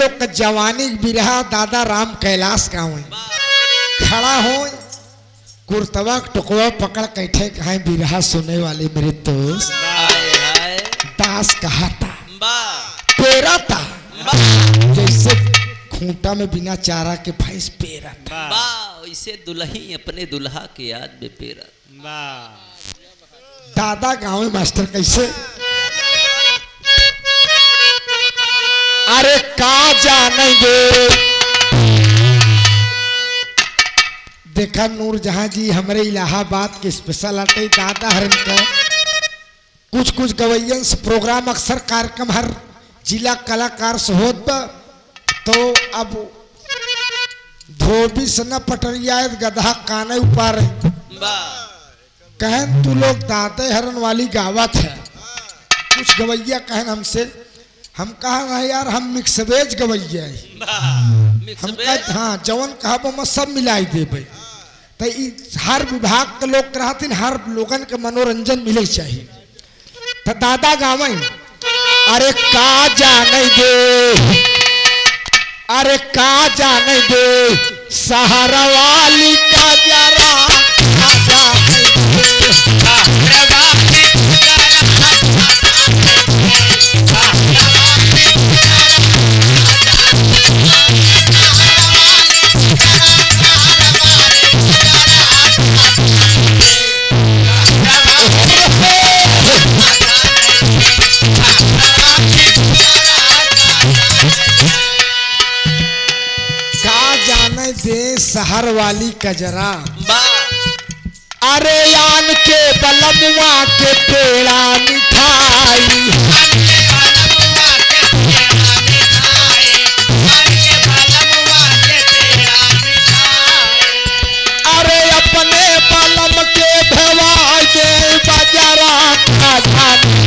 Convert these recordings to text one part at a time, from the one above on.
लोग का जवानी बिरहा दादा राम कैलाश गाँव खड़ा हो कुर्तवा टुकवा पकड़ कैठे कहा बिरहा सुनने वाले मेरे दोस्त दास कहा था पेरा था जैसे खूंटा में बिना चारा के भैंस पेरा था वैसे दुल्ही अपने दुल्हा के याद में पेरा। दादा गाँव में मास्टर कैसे अरे का जानेंगे देखा नूर जहां जी हमारे इलाहाबाद के स्पेशल आते दादा हरन का कुछ कुछ गवैयन से प्रोग्राम अक्सर कार्यक्रम हर जिला कलाकार से होत तो अब धोबी सना पटरिया गधा काने ऊपर कहन तू लोग दादे हरन वाली गावत है कुछ गवैया कहन हमसे हम कहा यार हम मिक्सवेज गवैया हम कह हाँ जवन कहा सब मिलाई देवे तो हर विभाग के लोग कहते हर लोगन के मनोरंजन मिले चाहिए तो दादा गावे अरे का जाने दे अरे का जाने दे सहारा वाली का जरा शहर वाली कजरा अरे यान के बलमुआ के पेड़ा मिठाई अरे अपने बलम के भवा दे बजरा खा जाने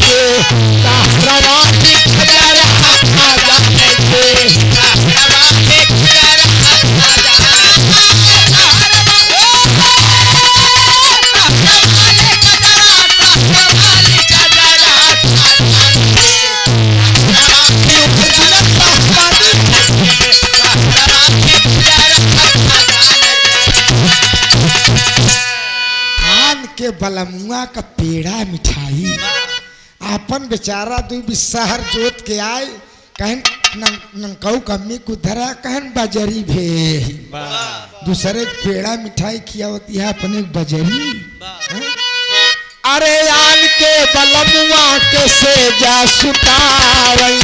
के बलमुआ का पेड़ा मिठाई अपन बेचारा दू शहर जोत के आए कहन नंकाऊ कम्मी को धरा कहन बजरी भे दूसरे पेड़ा मिठाई खियावती है अपने बजरी अरे आन के बलमुआ के से जा सुतावई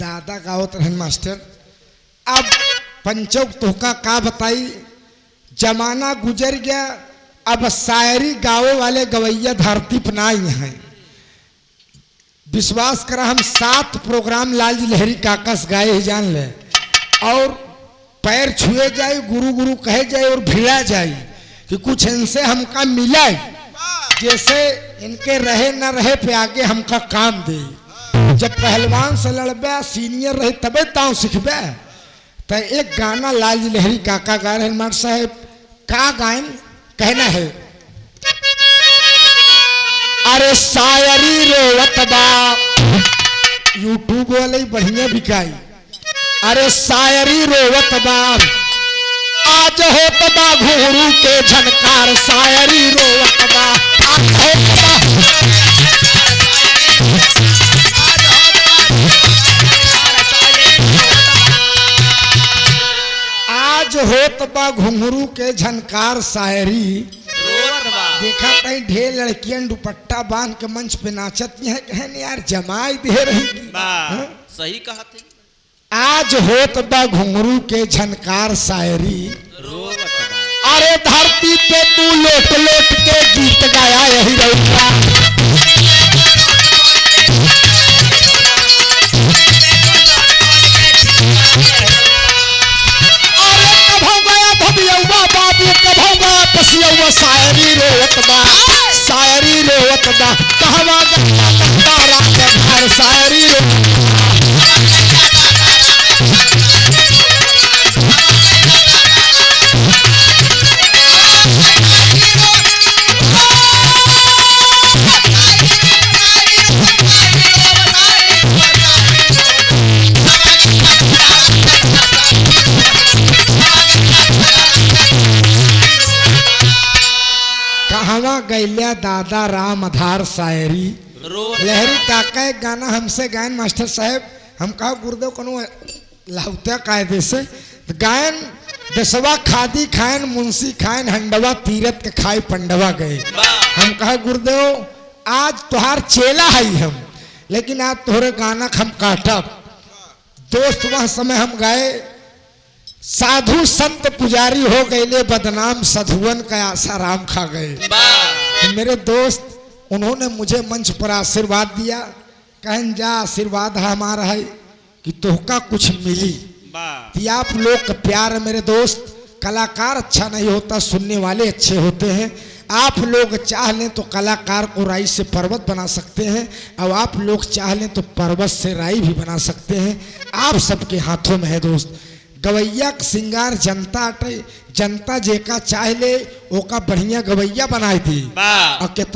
दादा गावत रहन मास्टर अब पंचोक तोहका का बताई जमाना गुजर गया अब शायरी गावे वाले गवैया धरती पर नहीं है विश्वास करा हम 7 प्रोग्राम लालजी लहरी काकस गाए ही जान ले और पैर छुए जाए गुरु गुरु कहे जाए और भिड़ा जाए कि कुछ इनसे हमका मिला जैसे इनके रहे न रहे पे आगे हमका काम दे जब पहलवान से लड़बे सीनियर रहे तबे ताऊ सीखबे तो एक गाना लालजी लहरी काका गा रहे मार साहब का गायन कहना है अरे शायरी रोवत बा यूट्यूब वाले बढ़िया बिकाई अरे शायरी रोवत बा आज होत बा घुंघरू के झनकार शायरी रोवत बा आज होत बा घुंघरू के झनकार शायरी देखा कहीं ढेर लड़कियां दुपट्टा बांध के मंच पे नाचत है कहने यार जमाई दे रही सही कहा थे आज होत बा घुंघरू के झनकार शायरी अरे के धरती पे तू लोट लोट के गीत गाया यही रहुआ। अरे कभौ गया धबियौवा बाबू, कभौ गया पसियौवा, शायरी रोवत बा, शायरी रोवत बा, कहवा गया तारा के घर, शायरी रोवत कहवा गैल्या दादा राम आधार शायरी। लहरी काका एक गाना हमसे गायन मास्टर साहब, हम कहा गुरुदेव कनो लाउत्या कायदे से गायन दसवा खादी खायन मुंशी खायन हंडवा तीरथ के खाए पंडवा गए। हम कहा गुरुदेव आज तुहार चेला है हम, लेकिन आज तोहरे गाना हम काटब। दोस्त वह समय हम गाए, साधु संत पुजारी हो गए बदनाम, साधुअन का आसाराम खा गए। मेरे दोस्त उन्होंने मुझे मंच पर आशीर्वाद दिया, कहन जा आशीर्वाद हमारा है कि तोहका कुछ मिली। कि आप लोग का प्यार है मेरे दोस्त। कलाकार अच्छा नहीं होता, सुनने वाले अच्छे होते हैं। आप लोग चाह लें तो कलाकार को राई से पर्वत बना सकते हैं, और आप लोग चाह लें तो पर्वत से राई भी बना सकते हैं। आप सबके हाथों में है दोस्त। गवैया का सिंगार जनता अटे, जनता जेका चाह ले ओका बढ़िया गवैया बनाई दी। और